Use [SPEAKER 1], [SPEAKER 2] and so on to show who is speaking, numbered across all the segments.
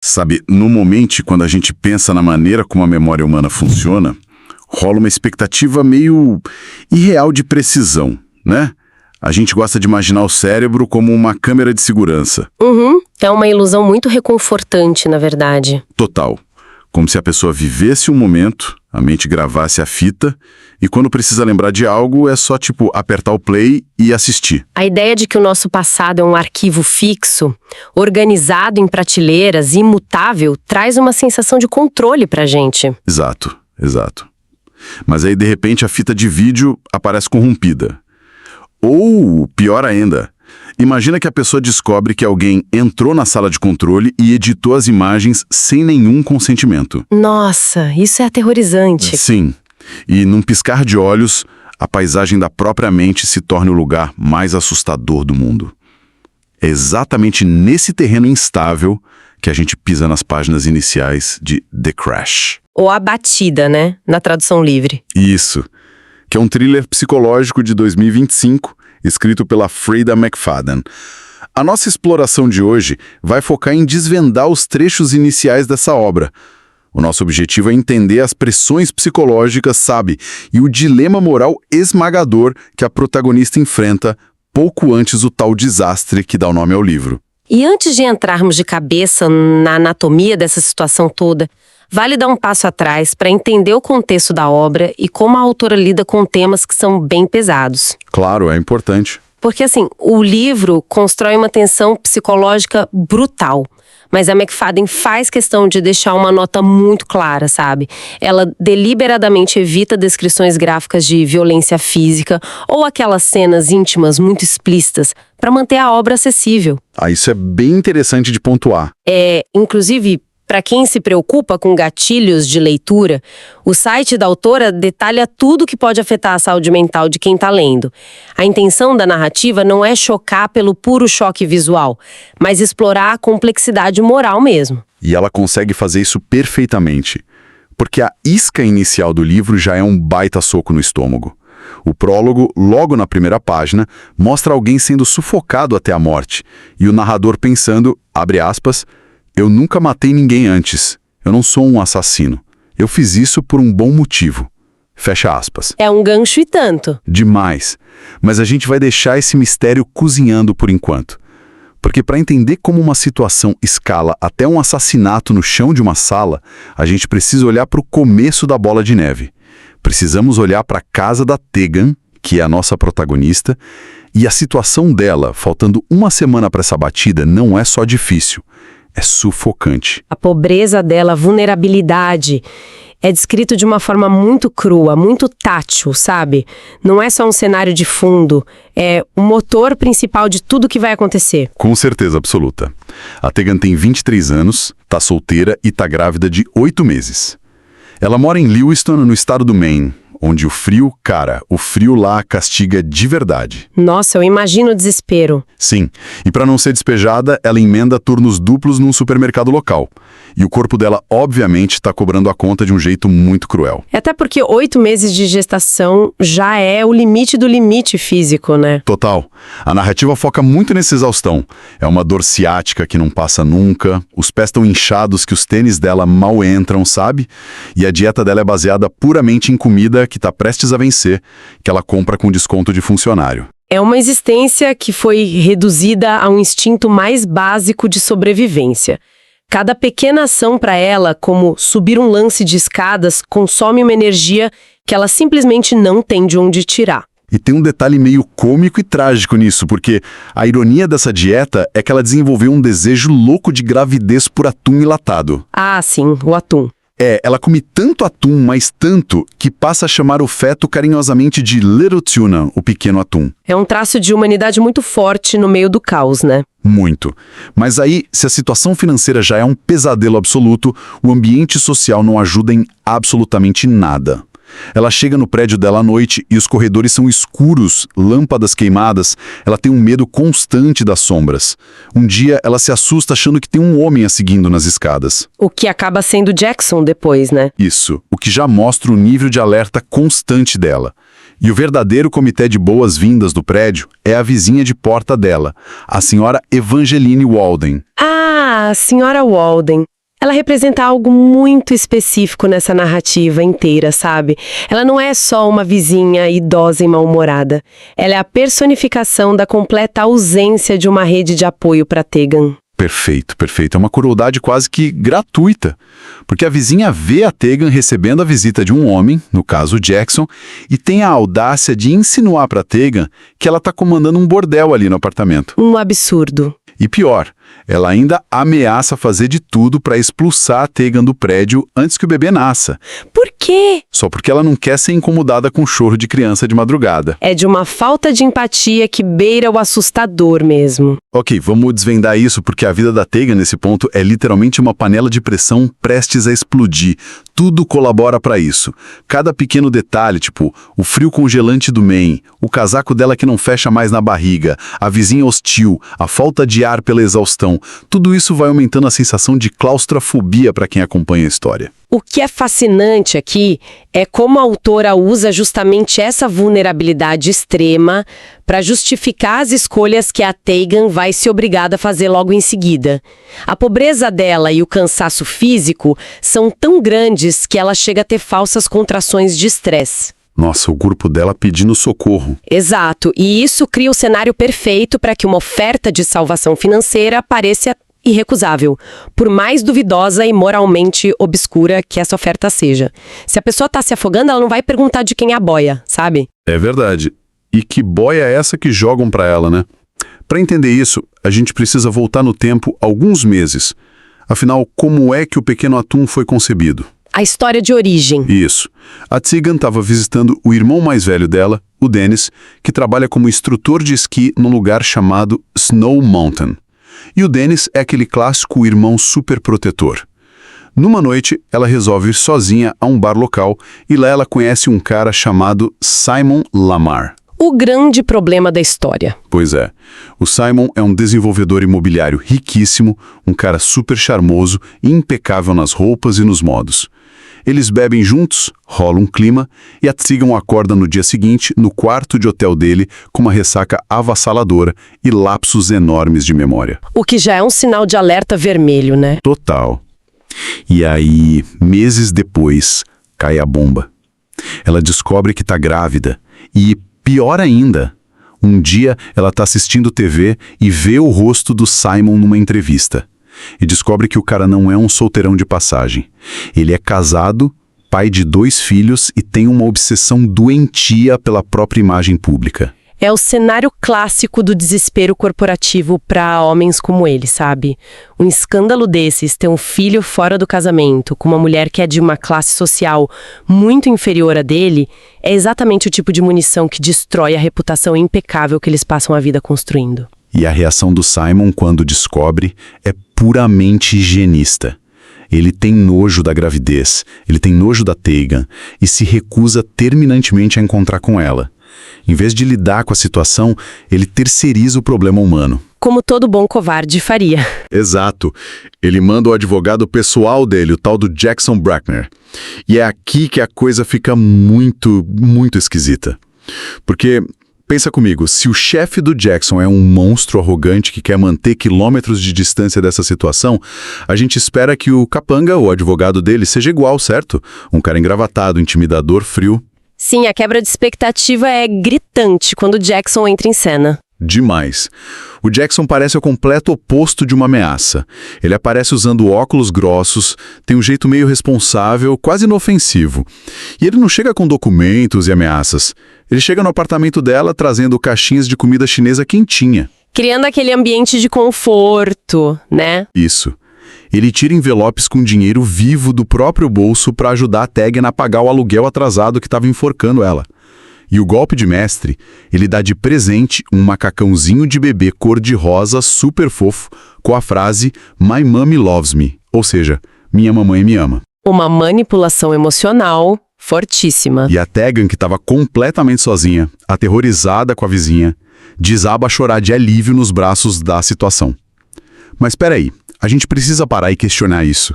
[SPEAKER 1] Sabe, normalmente, quando a gente pensa na maneira como a memória humana funciona, rola uma expectativa meio irreal de precisão, né? A gente gosta de imaginar o cérebro como uma câmera de segurança.
[SPEAKER 2] Uhum. É uma ilusão muito reconfortante, na verdade.
[SPEAKER 1] Total. Como se a pessoa vivesse um momento, a mente gravasse a fita, e quando precisa lembrar de algo, é só, apertar o play e assistir.
[SPEAKER 2] A ideia de que o nosso passado é um arquivo fixo, organizado em prateleiras, imutável, traz uma sensação de controle pra gente.
[SPEAKER 1] Exato, exato. Mas aí, de repente, a fita de vídeo aparece corrompida. Ou, pior ainda, imagina que a pessoa descobre que alguém entrou na sala de controle e editou as imagens sem nenhum consentimento.
[SPEAKER 2] Nossa, isso é aterrorizante.
[SPEAKER 1] Sim. E num piscar de olhos, a paisagem da própria mente se torna o lugar mais assustador do mundo. É exatamente nesse terreno instável que a gente pisa nas páginas iniciais de The Crash.
[SPEAKER 2] Ou A Batida, né? Na tradução livre.
[SPEAKER 1] Isso. Que é um thriller psicológico de 2025, escrito pela Freida McFadden. A nossa exploração de hoje vai focar em desvendar os trechos iniciais dessa obra. O nosso objetivo é entender as pressões psicológicas, sabe? E o dilema moral esmagador que a protagonista enfrenta pouco antes do tal desastre que dá o nome ao livro.
[SPEAKER 2] E antes de entrarmos de cabeça na anatomia dessa situação toda, vale dar um passo atrás para entender o contexto da obra e como a autora lida com temas que são bem pesados.
[SPEAKER 1] Claro, é importante.
[SPEAKER 2] Porque, o livro constrói uma tensão psicológica brutal. Mas a McFadden faz questão de deixar uma nota muito clara, sabe? Ela deliberadamente evita descrições gráficas de violência física ou aquelas cenas íntimas muito explícitas para manter a obra acessível.
[SPEAKER 1] Isso é bem interessante de pontuar.
[SPEAKER 2] Inclusive, para quem se preocupa com gatilhos de leitura, o site da autora detalha tudo que pode afetar a saúde mental de quem está lendo. A intenção da narrativa não é chocar pelo puro choque visual, mas explorar a complexidade moral mesmo.
[SPEAKER 1] E ela consegue fazer isso perfeitamente, porque a isca inicial do livro já é um baita soco no estômago. O prólogo, logo na primeira página, mostra alguém sendo sufocado até a morte, e o narrador pensando, abre aspas, eu nunca matei ninguém antes. Eu não sou um assassino. Eu fiz isso por um bom motivo. Fecha aspas.
[SPEAKER 2] É um gancho e tanto.
[SPEAKER 1] Demais. Mas a gente vai deixar esse mistério cozinhando por enquanto. Porque para entender como uma situação escala até um assassinato no chão de uma sala, a gente precisa olhar para o começo da bola de neve. Precisamos olhar para a casa da Tegan, que é a nossa protagonista, e a situação dela, faltando uma semana para essa batida, não é só difícil. É sufocante.
[SPEAKER 2] A pobreza dela, a vulnerabilidade, é descrito de uma forma muito crua, muito tátil, sabe? Não é só um cenário de fundo, é o motor principal de tudo que vai acontecer.
[SPEAKER 1] Com certeza absoluta. A Tegan tem 23 anos, tá solteira e tá grávida de 8 meses. Ela mora em Lewiston, no estado do Maine, onde o frio lá castiga de verdade.
[SPEAKER 2] Nossa, eu imagino o desespero.
[SPEAKER 1] Sim, e para não ser despejada, ela emenda turnos duplos num supermercado local. E o corpo dela, obviamente, está cobrando a conta de um jeito muito cruel.
[SPEAKER 2] Até porque 8 meses de gestação já é o limite do limite físico, né?
[SPEAKER 1] Total. A narrativa foca muito nessa exaustão. É uma dor ciática que não passa nunca, os pés tão inchados que os tênis dela mal entram, sabe? E a dieta dela é baseada puramente em comida que está prestes a vencer, que ela compra com desconto de funcionário.
[SPEAKER 2] É uma existência que foi reduzida a um instinto mais básico de sobrevivência. Cada pequena ação para ela, como subir um lance de escadas, consome uma energia que ela simplesmente não tem de onde tirar.
[SPEAKER 1] E tem um detalhe meio cômico e trágico nisso, porque a ironia dessa dieta é que ela desenvolveu um desejo louco de gravidez por atum enlatado.
[SPEAKER 2] Ah, sim, o atum.
[SPEAKER 1] Ela come tanto atum, mas tanto, que passa a chamar o feto carinhosamente de Little Tuna, o pequeno atum.
[SPEAKER 2] É um traço de humanidade muito forte no meio do caos, né?
[SPEAKER 1] Muito. Mas aí, se a situação financeira já é um pesadelo absoluto, o ambiente social não ajuda em absolutamente nada. Ela chega no prédio dela à noite e os corredores são escuros, lâmpadas queimadas. Ela tem um medo constante das sombras. Um dia, ela se assusta achando que tem um homem a seguindo nas escadas.
[SPEAKER 2] O que acaba sendo Jackson depois, né?
[SPEAKER 1] Isso, o que já mostra o nível de alerta constante dela. E o verdadeiro comitê de boas-vindas do prédio é a vizinha de porta dela, a senhora Evangeline Walden.
[SPEAKER 2] Ah, a senhora Walden. Ela representa algo muito específico nessa narrativa inteira, sabe? Ela não é só uma vizinha idosa e mal-humorada. Ela é a personificação da completa ausência de uma rede de apoio para Tegan.
[SPEAKER 1] Perfeito, perfeito. É uma crueldade quase que gratuita, porque a vizinha vê a Tegan recebendo a visita de um homem, no caso Jackson, e tem a audácia de insinuar para Tegan que ela está comandando um bordel ali no apartamento.
[SPEAKER 2] Um absurdo.
[SPEAKER 1] E pior, ela ainda ameaça fazer de tudo para expulsar a Tegan do prédio antes que o bebê nasça.
[SPEAKER 2] Por quê?
[SPEAKER 1] Só porque ela não quer ser incomodada com o choro de criança de madrugada.
[SPEAKER 2] É de uma falta de empatia que beira o assustador mesmo.
[SPEAKER 1] Ok, vamos desvendar isso porque a vida da Tegan nesse ponto é literalmente uma panela de pressão prestes a explodir. Tudo colabora para isso. Cada pequeno detalhe, tipo o frio congelante do Maine, o casaco dela que não fecha mais na barriga, a vizinha hostil, a falta de ar pela exaustão, tudo isso vai aumentando a sensação de claustrofobia para quem acompanha a história.
[SPEAKER 2] O que é fascinante aqui é como a autora usa justamente essa vulnerabilidade extrema para justificar as escolhas que a Tegan vai se obrigada a fazer logo em seguida. A pobreza dela e o cansaço físico são tão grandes que ela chega a ter falsas contrações de estresse.
[SPEAKER 1] Nossa, o corpo dela pedindo socorro.
[SPEAKER 2] Exato, e isso cria o cenário perfeito para que uma oferta de salvação financeira pareça irrecusável, por mais duvidosa e moralmente obscura que essa oferta seja. Se a pessoa está se afogando, ela não vai perguntar de quem é a boia, sabe?
[SPEAKER 1] É verdade. E que boia é essa que jogam para ela, né? Para entender isso, a gente precisa voltar no tempo alguns meses. Afinal, como é que o pequeno atum foi concebido?
[SPEAKER 2] A história de origem.
[SPEAKER 1] Isso. A Tegan estava visitando o irmão mais velho dela, o Dennis, que trabalha como instrutor de esqui num lugar chamado Snow Mountain. E o Dennis é aquele clássico irmão super protetor. Numa noite, ela resolve ir sozinha a um bar local e lá ela conhece um cara chamado Simon Lamar.
[SPEAKER 2] O grande problema da história.
[SPEAKER 1] Pois é. O Simon é um desenvolvedor imobiliário riquíssimo, um cara super charmoso e impecável nas roupas e nos modos. Eles bebem juntos, rola um clima, e a Tegan acorda no dia seguinte no quarto de hotel dele com uma ressaca avassaladora e lapsos enormes de memória.
[SPEAKER 2] O que já é um sinal de alerta vermelho, né?
[SPEAKER 1] Total. E aí, meses depois, cai a bomba. Ela descobre que está grávida e, pior ainda, um dia ela está assistindo TV e vê o rosto do Simon numa entrevista. E descobre que o cara não é um solteirão de passagem. Ele é casado, pai de 2 filhos e tem uma obsessão doentia pela própria imagem pública.
[SPEAKER 2] É o cenário clássico do desespero corporativo para homens como ele, sabe? Um escândalo desses, ter um filho fora do casamento, com uma mulher que é de uma classe social muito inferior à dele, é exatamente o tipo de munição que destrói a reputação impecável que eles passam a vida construindo.
[SPEAKER 1] E a reação do Simon quando descobre é puramente higienista. Ele tem nojo da gravidez, ele tem nojo da Tegan e se recusa terminantemente a encontrar com ela. Em vez de lidar com a situação, ele terceiriza o problema humano.
[SPEAKER 2] Como todo bom covarde faria.
[SPEAKER 1] Exato. Ele manda o advogado pessoal dele, o tal do Jackson Brackner. E é aqui que a coisa fica muito, muito esquisita. Porque, pensa comigo, se o chefe do Jackson é um monstro arrogante que quer manter quilômetros de distância dessa situação, a gente espera que o capanga, o advogado dele, seja igual, certo? Um cara engravatado, intimidador, frio.
[SPEAKER 2] Sim, a quebra de expectativa é gritante quando Jackson entra em cena.
[SPEAKER 1] Demais. O Jackson parece o completo oposto de uma ameaça. Ele aparece usando óculos grossos, tem um jeito meio responsável, quase inofensivo. E ele não chega com documentos e ameaças. Ele chega no apartamento dela trazendo caixinhas de comida chinesa quentinha.
[SPEAKER 2] Criando aquele ambiente de conforto, né?
[SPEAKER 1] Isso. Ele tira envelopes com dinheiro vivo do próprio bolso para ajudar a Tegan a pagar o aluguel atrasado que estava enforcando ela. E o golpe de mestre, ele dá de presente um macacãozinho de bebê cor-de-rosa super fofo com a frase "My mommy loves me", ou seja, minha mamãe me ama.
[SPEAKER 2] Uma manipulação emocional fortíssima.
[SPEAKER 1] E a Tegan, que estava completamente sozinha, aterrorizada com a vizinha, desaba a chorar de alívio nos braços da situação. Mas espera aí. A gente precisa parar e questionar isso,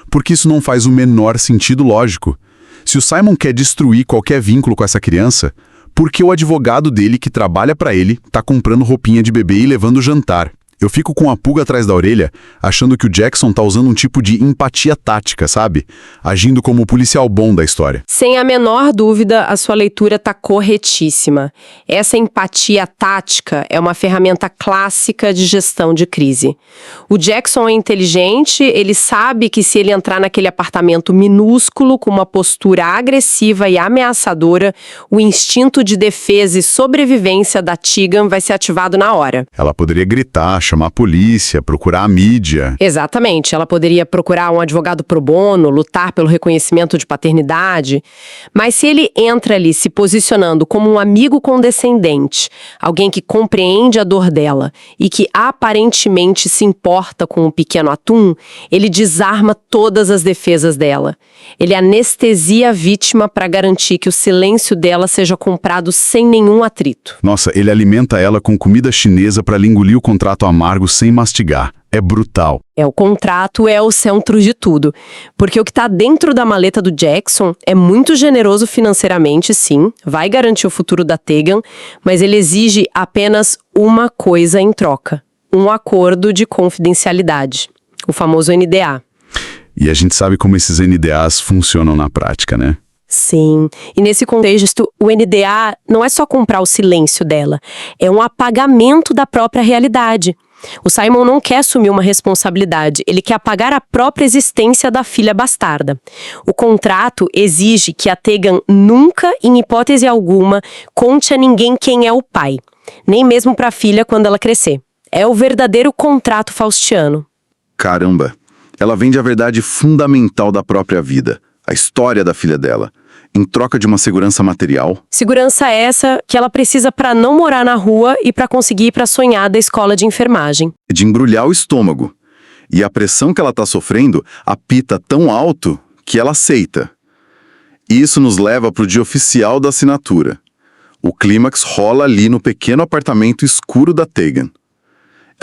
[SPEAKER 1] porque isso não faz o menor sentido lógico. Se o Simon quer destruir qualquer vínculo com essa criança, Porque o advogado dele, que trabalha pra ele, tá comprando roupinha de bebê e levando jantar. Eu fico com a pulga atrás da orelha, achando que o Jackson tá usando um tipo de empatia tática, sabe? Agindo como o policial bom da história.
[SPEAKER 2] Sem a menor dúvida, a sua leitura está corretíssima. Essa empatia tática é uma ferramenta clássica de gestão de crise. O Jackson é inteligente, ele sabe que se ele entrar naquele apartamento minúsculo com uma postura agressiva e ameaçadora, o instinto de defesa e sobrevivência da Tegan vai ser ativado na hora.
[SPEAKER 1] Ela poderia gritar, chamar a polícia, procurar a mídia.
[SPEAKER 2] Exatamente, ela poderia procurar um advogado pro bono, lutar pelo reconhecimento de paternidade, mas se ele entra ali se posicionando como um amigo condescendente, alguém que compreende a dor dela e que aparentemente se importa com o pequeno atum, ele desarma todas as defesas dela. Ele anestesia a vítima para garantir que o silêncio dela seja comprado sem nenhum atrito.
[SPEAKER 1] Nossa, ele alimenta ela com comida chinesa para ela engolir o contrato amargo sem mastigar. É brutal.
[SPEAKER 2] O contrato é o centro de tudo, porque o que está dentro da maleta do Jackson é muito generoso financeiramente, sim, vai garantir o futuro da Tegan, mas ele exige apenas uma coisa em troca, um acordo de confidencialidade, o famoso NDA.
[SPEAKER 1] E a gente sabe como esses NDAs funcionam na prática, né?
[SPEAKER 2] Sim, e nesse contexto, o NDA não é só comprar o silêncio dela, é um apagamento da própria realidade. O Simon não quer assumir uma responsabilidade, ele quer apagar a própria existência da filha bastarda. O contrato exige que a Tegan nunca, em hipótese alguma, conte a ninguém quem é o pai, nem mesmo para a filha quando ela crescer. É o verdadeiro contrato faustiano.
[SPEAKER 1] Caramba, ela vende a verdade fundamental da própria vida, a história da filha dela, em troca de uma segurança material.
[SPEAKER 2] Segurança essa que ela precisa para não morar na rua e para conseguir ir para a sonhada escola de enfermagem.
[SPEAKER 1] De embrulhar o estômago. E a pressão que ela tá sofrendo apita tão alto que ela aceita. E isso nos leva pro dia oficial da assinatura. O clímax rola ali no pequeno apartamento escuro da Tegan.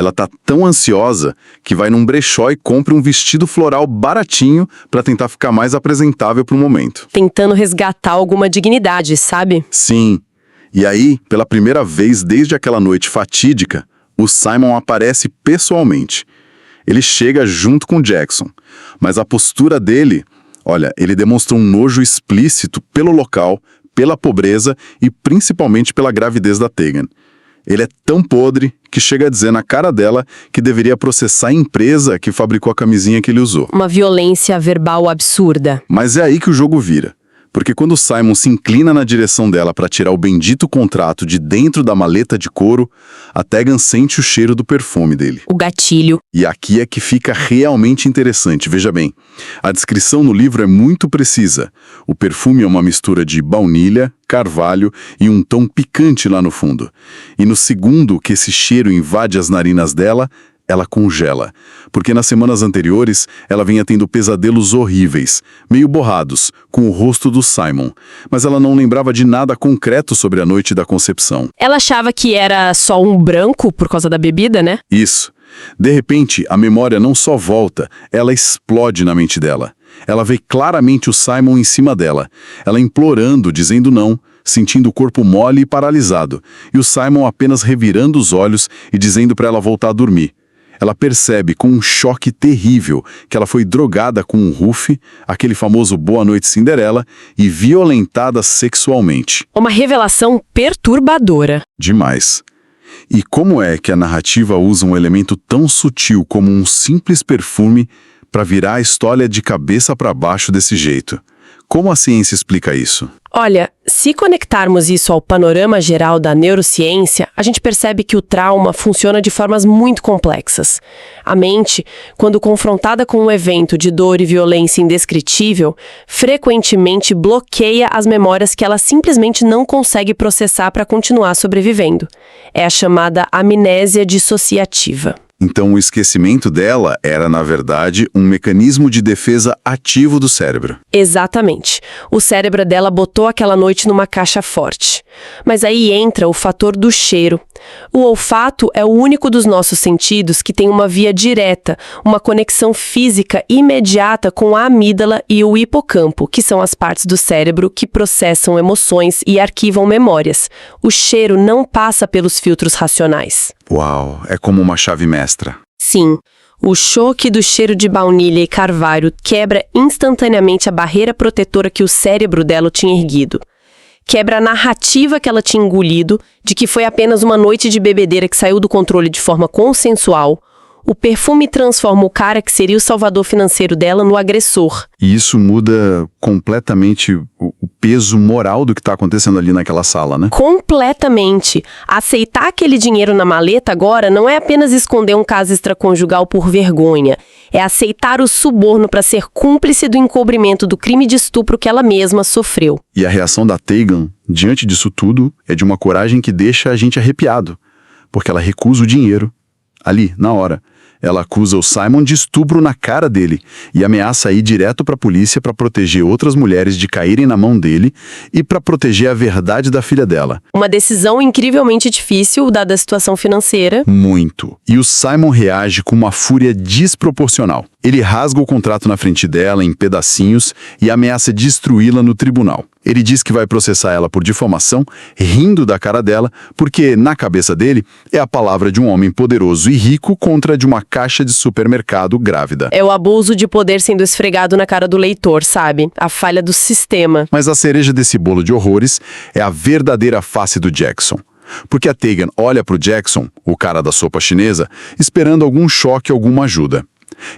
[SPEAKER 1] Ela tá tão ansiosa que vai num brechó e compra um vestido floral baratinho para tentar ficar mais apresentável pro momento.
[SPEAKER 2] Tentando resgatar alguma dignidade, sabe?
[SPEAKER 1] Sim. E aí, pela primeira vez desde aquela noite fatídica, o Simon aparece pessoalmente. Ele chega junto com Jackson, mas a postura dele, olha, ele demonstra um nojo explícito pelo local, pela pobreza e principalmente pela gravidez da Tegan. Ele é tão podre que chega a dizer na cara dela que deveria processar a empresa que fabricou a camisinha que ele usou.
[SPEAKER 2] Uma violência verbal absurda.
[SPEAKER 1] Mas é aí que o jogo vira. Porque quando Simon se inclina na direção dela para tirar o bendito contrato de dentro da maleta de couro, a Tegan sente o cheiro do perfume dele.
[SPEAKER 2] O gatilho.
[SPEAKER 1] E aqui é que fica realmente interessante, veja bem. A descrição no livro é muito precisa. O perfume é uma mistura de baunilha, carvalho e um tom picante lá no fundo. E no segundo que esse cheiro invade as narinas dela, ela congela, porque nas semanas anteriores ela vinha tendo pesadelos horríveis, meio borrados, com o rosto do Simon, mas ela não lembrava de nada concreto sobre a noite da concepção.
[SPEAKER 2] Ela achava que era só um branco por causa da bebida, né?
[SPEAKER 1] Isso. De repente, a memória não só volta, ela explode na mente dela. Ela vê claramente o Simon em cima dela, ela implorando, dizendo não, sentindo o corpo mole e paralisado, e o Simon apenas revirando os olhos e dizendo para ela voltar a dormir. Ela percebe com um choque terrível que ela foi drogada com um Ruff, aquele famoso Boa Noite Cinderela, e violentada sexualmente.
[SPEAKER 2] Uma revelação perturbadora.
[SPEAKER 1] Demais. E como é que a narrativa usa um elemento tão sutil como um simples perfume para virar a história de cabeça para baixo desse jeito? Como a ciência explica isso?
[SPEAKER 2] Olha, se conectarmos isso ao panorama geral da neurociência, a gente percebe que o trauma funciona de formas muito complexas. A mente, quando confrontada com um evento de dor e violência indescritível, frequentemente bloqueia as memórias que ela simplesmente não consegue processar para continuar sobrevivendo. É a chamada amnésia dissociativa.
[SPEAKER 1] Então o esquecimento dela era, na verdade, um mecanismo de defesa ativo do cérebro.
[SPEAKER 2] Exatamente. O cérebro dela botou aquela noite numa caixa forte. Mas aí entra o fator do cheiro. O olfato é o único dos nossos sentidos que tem uma via direta, uma conexão física imediata com a amígdala e o hipocampo, que são as partes do cérebro que processam emoções e arquivam memórias. O cheiro não passa pelos filtros racionais.
[SPEAKER 1] Uau, é como uma chave mestra.
[SPEAKER 2] Sim, o choque do cheiro de baunilha e carvalho quebra instantaneamente a barreira protetora que o cérebro dela tinha erguido. Quebra a narrativa que ela tinha engolido de que foi apenas uma noite de bebedeira que saiu do controle de forma consensual. O perfume transforma o cara que seria o salvador financeiro dela no agressor.
[SPEAKER 1] E isso muda completamente o peso moral do que está acontecendo ali naquela sala, né?
[SPEAKER 2] Completamente. Aceitar aquele dinheiro na maleta agora não é apenas esconder um caso extraconjugal por vergonha. É aceitar o suborno para ser cúmplice do encobrimento do crime de estupro que ela mesma sofreu.
[SPEAKER 1] E a reação da Tegan, diante disso tudo, é de uma coragem que deixa a gente arrepiado. Porque ela recusa o dinheiro. Ali, na hora. Ela acusa o Simon de estupro na cara dele e ameaça ir direto para a polícia para proteger outras mulheres de caírem na mão dele e para proteger a verdade da filha dela.
[SPEAKER 2] Uma decisão incrivelmente difícil, dada a situação financeira.
[SPEAKER 1] Muito. E o Simon reage com uma fúria desproporcional. Ele rasga o contrato na frente dela em pedacinhos e ameaça destruí-la no tribunal. Ele diz que vai processar ela por difamação, rindo da cara dela, porque, na cabeça dele, é a palavra de um homem poderoso e rico contra a de uma caixa de supermercado grávida.
[SPEAKER 2] É o abuso de poder sendo esfregado na cara do leitor, sabe? A falha do sistema.
[SPEAKER 1] Mas a cereja desse bolo de horrores é a verdadeira face do Jackson. Porque a Tegan olha pro Jackson, o cara da sopa chinesa, esperando algum choque, alguma ajuda.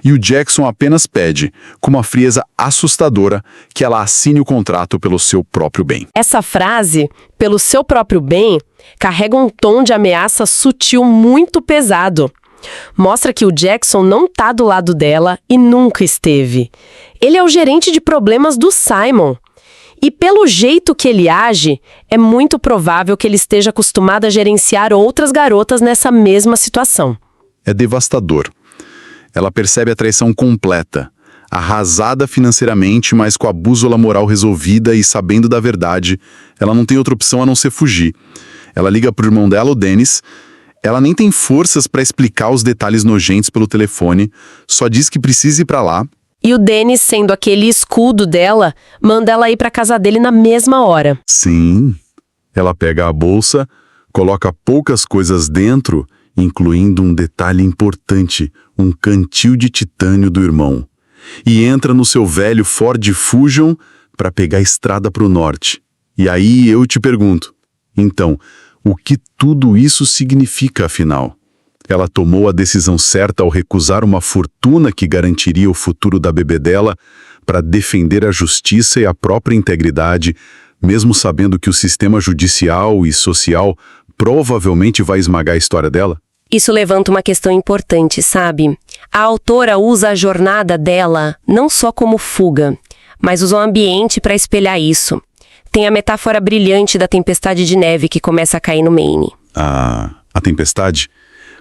[SPEAKER 1] E o Jackson apenas pede, com uma frieza assustadora, que ela assine o contrato pelo seu próprio bem.
[SPEAKER 2] Essa frase, pelo seu próprio bem, carrega um tom de ameaça sutil muito pesado. Mostra que o Jackson não tá do lado dela e nunca esteve. Ele é o gerente de problemas do Simon. E pelo jeito que ele age, é muito provável que ele esteja acostumado a gerenciar outras garotas nessa mesma situação.
[SPEAKER 1] É devastador. Ela percebe a traição completa, arrasada financeiramente, mas com a bússola moral resolvida e sabendo da verdade, ela não tem outra opção a não ser fugir. Ela liga pro irmão dela, o Dennis. Ela nem tem forças para explicar os detalhes nojentos pelo telefone, só diz que precisa ir para lá.
[SPEAKER 2] E o Dennis, sendo aquele escudo dela, manda ela ir para casa dele na mesma hora.
[SPEAKER 1] Sim. Ela pega a bolsa, coloca poucas coisas dentro, incluindo um detalhe importante, um cantil de titânio do irmão, e entra no seu velho Ford Fusion para pegar a estrada para o norte. E aí eu te pergunto, então, o que tudo isso significa, afinal? Ela tomou a decisão certa ao recusar uma fortuna que garantiria o futuro da bebê dela para defender a justiça e a própria integridade, mesmo sabendo que o sistema judicial e social provavelmente vai esmagar a história dela?
[SPEAKER 2] Isso levanta uma questão importante, sabe? A autora usa a jornada dela não só como fuga, mas usa o ambiente para espelhar isso. Tem a metáfora brilhante da tempestade de neve que começa a cair no Maine.
[SPEAKER 1] A tempestade?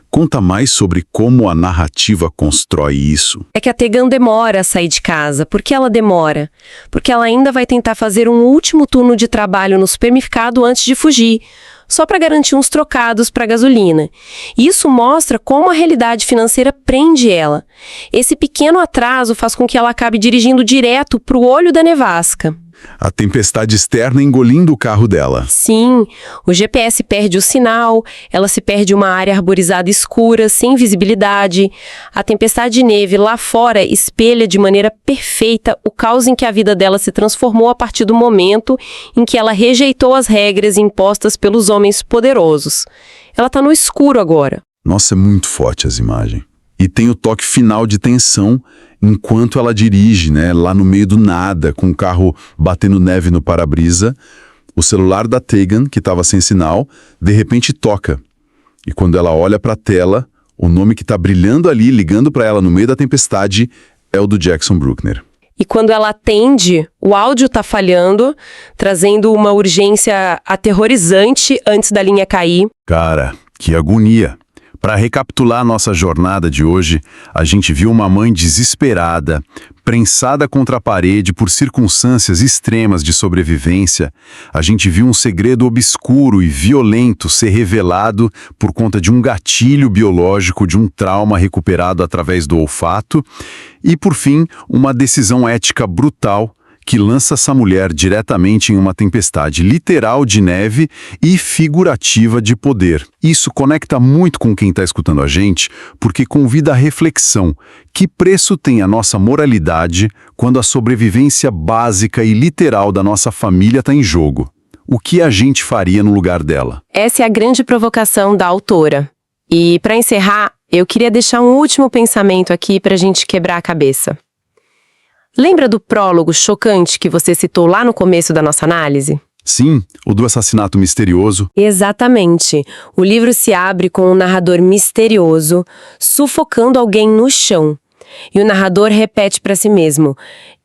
[SPEAKER 1] Conta mais sobre como a narrativa constrói isso.
[SPEAKER 2] É que a Tegan demora a sair de casa. Por que ela demora? Porque ela ainda vai tentar fazer um último turno de trabalho no supermercado antes de fugir, só para garantir uns trocados para gasolina. Isso mostra como a realidade financeira prende ela. Esse pequeno atraso faz com que ela acabe dirigindo direto para o olho da nevasca.
[SPEAKER 1] A tempestade externa engolindo o carro dela.
[SPEAKER 2] Sim, o GPS perde o sinal, ela se perde em uma área arborizada escura, sem visibilidade. A tempestade de neve lá fora espelha de maneira perfeita o caos em que a vida dela se transformou a partir do momento em que ela rejeitou as regras impostas pelos homens poderosos. Ela está no escuro agora.
[SPEAKER 1] Nossa, é muito forte as imagens. E tem o toque final de tensão enquanto ela dirige, né, lá no meio do nada, com o carro batendo neve no para-brisa. O celular da Tegan, que estava sem sinal, de repente toca. E quando ela olha para a tela, o nome que está brilhando ali, ligando para ela no meio da tempestade, é o do Jackson Bruckner.
[SPEAKER 2] E quando ela atende, o áudio está falhando, trazendo uma urgência aterrorizante antes da linha cair.
[SPEAKER 1] Cara, que agonia. Para recapitular a nossa jornada de hoje, a gente viu uma mãe desesperada, prensada contra a parede por circunstâncias extremas de sobrevivência. A gente viu um segredo obscuro e violento ser revelado por conta de um gatilho biológico, de um trauma recuperado através do olfato. E, por fim, uma decisão ética brutal que lança essa mulher diretamente em uma tempestade literal de neve e figurativa de poder. Isso conecta muito com quem está escutando a gente, porque convida à reflexão. Que preço tem a nossa moralidade quando a sobrevivência básica e literal da nossa família está em jogo? O que a gente faria no lugar dela?
[SPEAKER 2] Essa é a grande provocação da autora. E, para encerrar, eu queria deixar um último pensamento aqui para a gente quebrar a cabeça. Lembra do prólogo chocante que você citou lá no começo da nossa análise?
[SPEAKER 1] Sim, o do assassinato misterioso.
[SPEAKER 2] Exatamente. O livro se abre com um narrador misterioso, sufocando alguém no chão. E o narrador repete para si mesmo: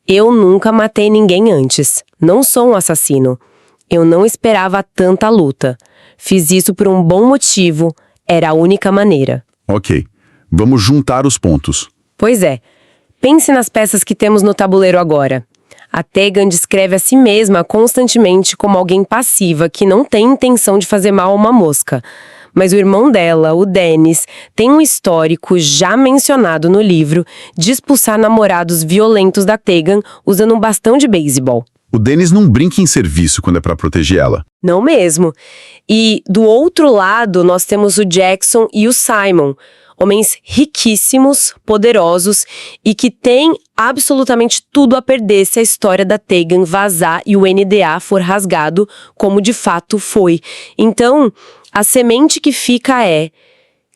[SPEAKER 2] "Eu nunca matei ninguém antes. Não sou um assassino. Eu não esperava tanta luta. Fiz isso por um bom motivo. Era a única maneira."
[SPEAKER 1] Ok, vamos juntar os pontos.
[SPEAKER 2] Pois é. Pense nas peças que temos no tabuleiro agora. A Tegan descreve a si mesma constantemente como alguém passiva que não tem intenção de fazer mal a uma mosca. Mas o irmão dela, o Dennis, tem um histórico já mencionado no livro de expulsar namorados violentos da Tegan usando um bastão de beisebol.
[SPEAKER 1] O Dennis não brinca em serviço quando é para proteger ela.
[SPEAKER 2] Não mesmo. E do outro lado nós temos o Jackson e o Simon, homens riquíssimos, poderosos e que têm absolutamente tudo a perder se a história da Tegan vazar e o NDA for rasgado, como de fato foi. Então, a semente que fica é: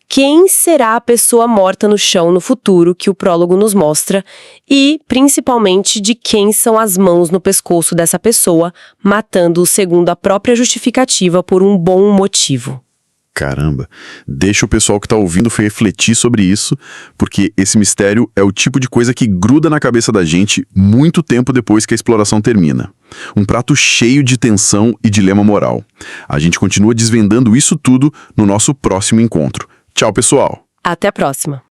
[SPEAKER 2] quem será a pessoa morta no chão no futuro que o prólogo nos mostra e, principalmente, de quem são as mãos no pescoço dessa pessoa, matando-o segundo a própria justificativa por um bom motivo.
[SPEAKER 1] Caramba, deixa o pessoal que tá ouvindo refletir sobre isso, porque esse mistério é o tipo de coisa que gruda na cabeça da gente muito tempo depois que a exploração termina. Um prato cheio de tensão e dilema moral. A gente continua desvendando isso tudo no nosso próximo encontro. Tchau, pessoal!
[SPEAKER 2] Até a próxima!